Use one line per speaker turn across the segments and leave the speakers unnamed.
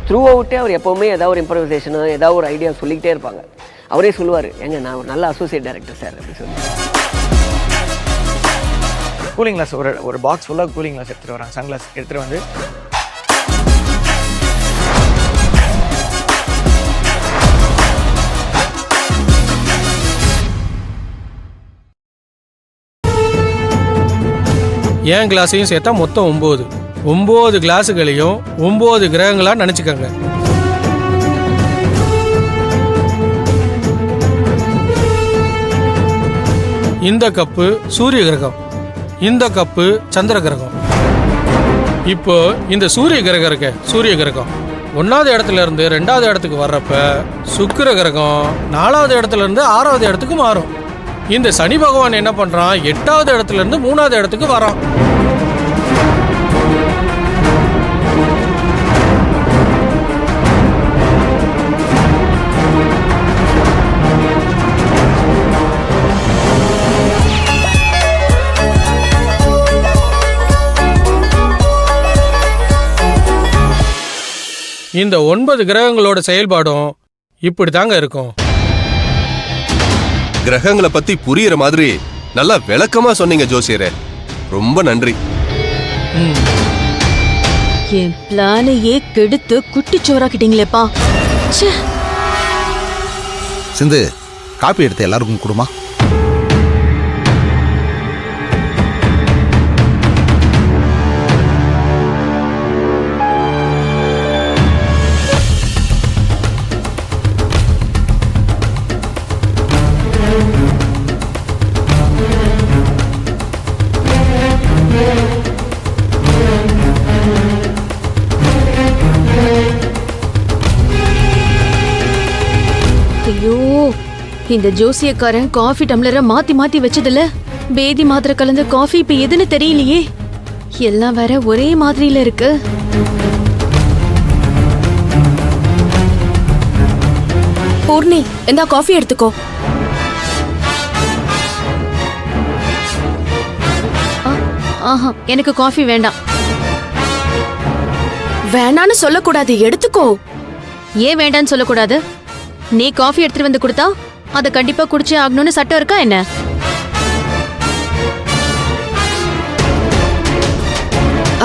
Through அவுட்டே அவர் எப்போவுமே ஏதாவது ஒரு இம்ப்ரவைசேஷனோ ஏதாவது ஒரு ஐடியா சொல்லிக்கிட்டே இருப்பாங்க. அவரே சொல்லுவார், எங்க நான் ஒரு நல்ல அசோசியேட் டைரக்டர் சார் அப்படின்னு சொல்லி.
கூலிங் கிளாஸ் ஒரு பாக்ஸ் ஃபுல்லாக கூலிங் கிளாஸ் எடுத்துகிட்டு வராங்க. சன் கிளாஸ் எடுத்துகிட்டு வந்து
ஏன் கிளாஸையும் சேர்த்தா மொத்தம் 9 கிளாஸுகளையும் 9 கிரகங்களாக நினச்சிக்கோங்க. இந்த கப்பு சூரிய கிரகம், இந்த கப்பு சந்திர கிரகம். இப்போ இந்த சூரிய கிரகம் இருக்க, சூரிய கிரகம் 1வது இடத்துல இருந்து 2வது இடத்துக்கு வர்றப்ப சுக்கிர கிரகம் 4வது இடத்துல இருந்து 6வது இடத்துக்கு மாறும். இந்த சனி பகவான் என்ன பண்றான், 8வது இடத்துல இருந்து 3வது இடத்துக்கு வரான். இந்த 9 கிரகங்களோட செயல்பாடும் இப்படி தாங்க இருக்கும்.
கிரகங்களை பத்தி புரியுற மாதிரி நல்லா விளக்கமா சொன்னீங்க ஜோசியரே, ரொம்ப நன்றி.
என் பிளானையே கெடுத்து குட்டிச்சோறாக்கிட்டீங்களேப்பா.
சிந்து, காப்பி எடுத்து எல்லாருக்கும் கொடுமா.
ஐயோ, இந்த ஜோசியக்காரன் காஃபி டம்ளரை மாத்தி மாத்தி வச்சதுல பேதி மாத்திரை கலந்த காஃபி இப்ப எதுன்னு தெரியலையே. எல்லாம் வேற ஒரே மாதிரியில இருக்கு.
பூர்ணி, இந்த காஃபி எடுத்துக்கோ.
ஆஹா, எனக்கு காஃபி வேண்டாம்.
வேணான்னு சொல்லக்கூடாது, எடுத்துக்கோ.
ஏன் வேண்டான்னு சொல்லக்கூடாது? நீ காஃபி எடுத்துட்டு வந்து கொடுத்தா அதை கண்டிப்பா குடிச்சே ஆகணும்னு சட்டம் இருக்கா என்ன?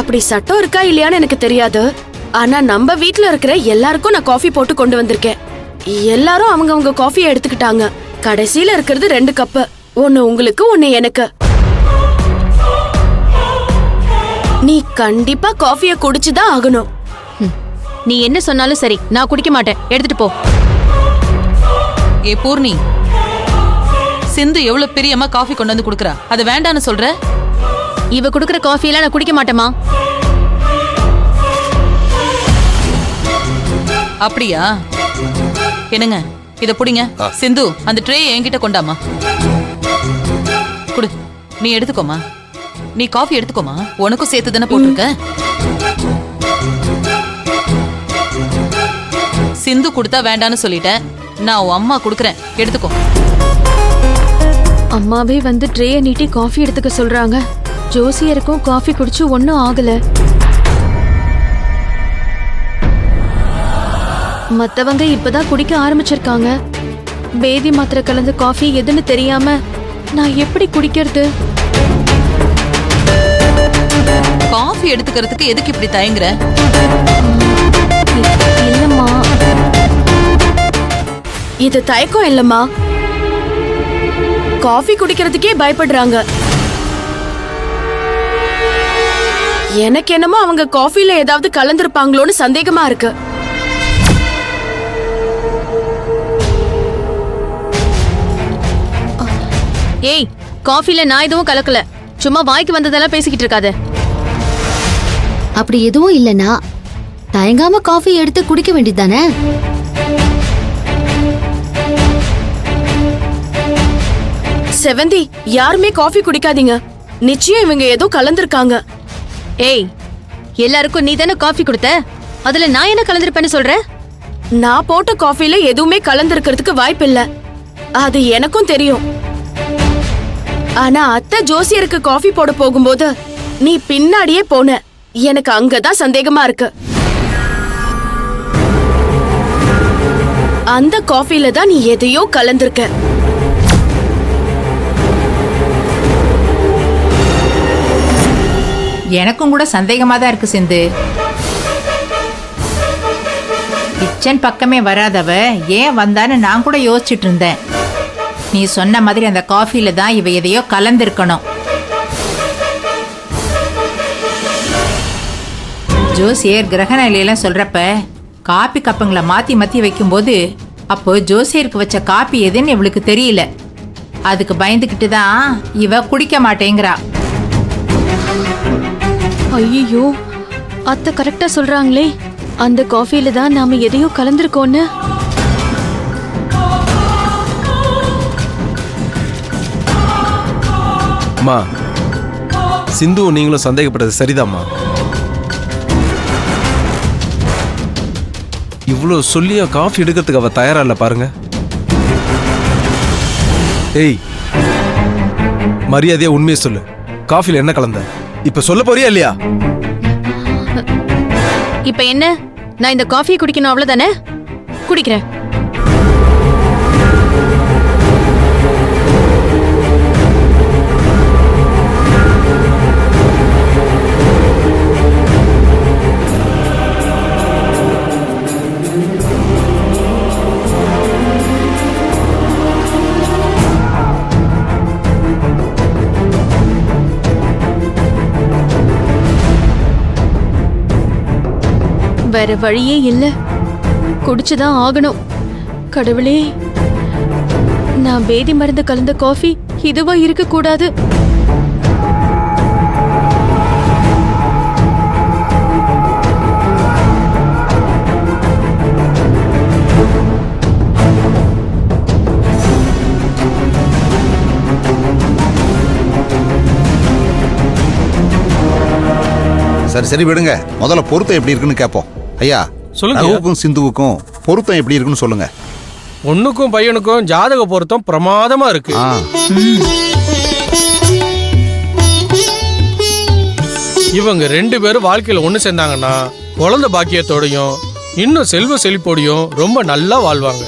அப்படி சட்டம் இருக்கா இல்லையான்னு எனக்கு தெரியாது. ஆனா நம்ம வீட்ல இருக்கிற எல்லாருக்கும் நான் காஃபி போட்டு கொண்டு வந்திருக்கேன். எல்லாரும் அவங்க காஃபியை எடுத்துக்கிட்டாங்க. கடைசியில இருக்கிறது 2 கப்பு, ஒன்னு உங்களுக்கு ஒன்னு எனக்கு. நீ கண்டிப்பா காஃபியை குடிச்சுதான் ஆகணும்.
நீ என்ன சொன்னாலும் சரி, நான் குடிக்க மாட்டேன். எடுத்துட்டு போ.
ஏ பூர்ணி, சிந்து எவ்வளவு பிரியமா காஃபி கொண்டு வந்து குடுக்கறா, அது வேண்டான்னு சொல்ற?
இவ குடுக்கற காஃபி எல்லாம் நான் குடிக்க மாட்டேமா.
அப்படியா? என்னங்க, இத புடிங்க. சிந்து, அந்த ட்ரே என்கிட்ட கொண்டாமா. குடு, நீ எடுத்துக்கோமா. நீ காஃபி எடுத்துக்கோமா, உனக்கும் சேர்த்து தானே போட்டிருக்க. சிந்து கொடுத்தா வேண்டான்னு சொல்லிட்டேன், நான் உன் அம்மா குடுக்கறேன், எடுத்துக்கோ.
அம்மாவே வந்து ட்ரேய நீட்டி காஃபி எடுத்துக்க சொல்றாங்க. ஜோசியருக்கும் காஃபி குடிச்சு ஒன்னும் ஆகல. மத்தவங்க இப்பதான் குடிக்க ஆரம்பிச்சிருக்காங்க. பேதி மாத்திரை கலந்த காஃபி எதுன்னு தெரியாம நான் எப்படி குடிக்கிறது?
காஃபி எடுத்துக்கிறதுக்கு எதுக்கு இப்படி தயங்குற?
இல்லம்மா,
இது தயக்கம் இல்லம்மா, காஃபி குடிக்கிறதுக்கே பயப்படுறாங்க. எனக்கு என்னமோ அவங்க காஃபில ஏதாவது கலந்திருப்பாங்களோன்னு சந்தேகமா இருக்கு.
ஏய், காஃபில நான் எதுவும் கலக்கல. சும்மா வாய்க்கு வந்ததெல்லாம் பேசிக்கிட்டு இருக்காத.
அப்படி எதுவும் இல்லனா தயங்காம காஃபி எடுத்து குடிக்க வேண்டியதானே?
செவந்தி, யாருமே காஃபி குடிக்காதீங்க. நிச்சயம் இவங்க ஏதோ கலந்திருக்காங்க.
ஏய், எல்லாருக்கும் நீ தானே காஃபி கொடுத்த, அதுல நான் என்ன கலந்திருப்பேன்னு சொல்ற?
நான் போட்ட காஃபில எதுவுமே கலந்திருக்கிறதுக்கு வாய்ப்பில்லை, அது எனக்கும் தெரியும். ஆனா அத்தை ஜோசியருக்கு காஃபி போட போகும்போது நீ பின்னாடியே போன, எனக்கு அங்கதான் சந்தேகமா இருக்கு. அந்த காஃபில தான் நீ எதையோ கலந்திருக்க.
எனக்கும் கூட சந்தேகமா தான் இருக்கு சிந்து. கிச்சன் பக்கமே வராதவ ஏன் வந்தான்னு நான் கூட யோசிச்சுட்டு இருந்தேன். நீ சொன்ன மாதிரி அந்த காஃபில தான் இவ எதையோ கலந்திருக்கணும். ஜோசியர் கிரகண நிலையெல்லாம் சொல்றப்ப காப்பி கப்பங்களை மாத்தி மாத்தி வைக்கும்போது அப்போ ஜோசியருக்கு வச்ச காப்பி எதுன்னு இவளுக்கு தெரியல. அதுக்கு பயந்துக்கிட்டு தான் இவ குடிக்க மாட்டேங்கிறா.
ஐயோ, அத்தை கரெக்டா சொல்றாங்களே, அந்த காஃபில தான் நாம எதையோ கலந்திருக்கோன்னு.
அம்மா, சிந்து நீங்களும் சந்தேகப்பட்டது சரிதாம்மா. இவ்வளோ சொல்லியும் காஃபி எடுக்கிறதுக்கு அவ தயாரா இல்ல பாருங்க. ஏய், மரியாதையா உண்மையை சொல்லு. காஃபில என்ன கலந்த? இப்ப சொல்ல போறியா இல்லையா?
இப்ப என்ன, நான் இந்த காஃபியை குடிக்கணும் அவ்வளவுதானே? குடிக்கிறேன். வேற வழியே இல்ல, குடிச்சுதான் ஆகணும். கடவுளே, நான் பேதி மருந்து கலந்த காஃபி இதுவா இருக்க கூடாது.
சரி சரி விடுங்க, முதல்ல பொருத்தம் எப்படி இருக்குன்னு கேட்போம். ஐயா,
சொல்லுங்க.
ரகுவுக்கும் சிந்துவுக்கும் பொருத்தம் எப்படி இருக்குன்னு சொல்லுங்க.
பொண்ணுக்கும் பையனுக்கும் ஜாதக பொருத்தம் பிரமாதமா இருக்கு.
ஆ,
இவங்க 2 பேரும் வாழ்க்கையில ஒண்ணு சேர்ந்தாங்கன்னா குழந்தை பாக்கியத்தோடையும் இன்னும் செல்வ செழிப்போடையும் ரொம்ப நல்லா வாழ்வாங்க.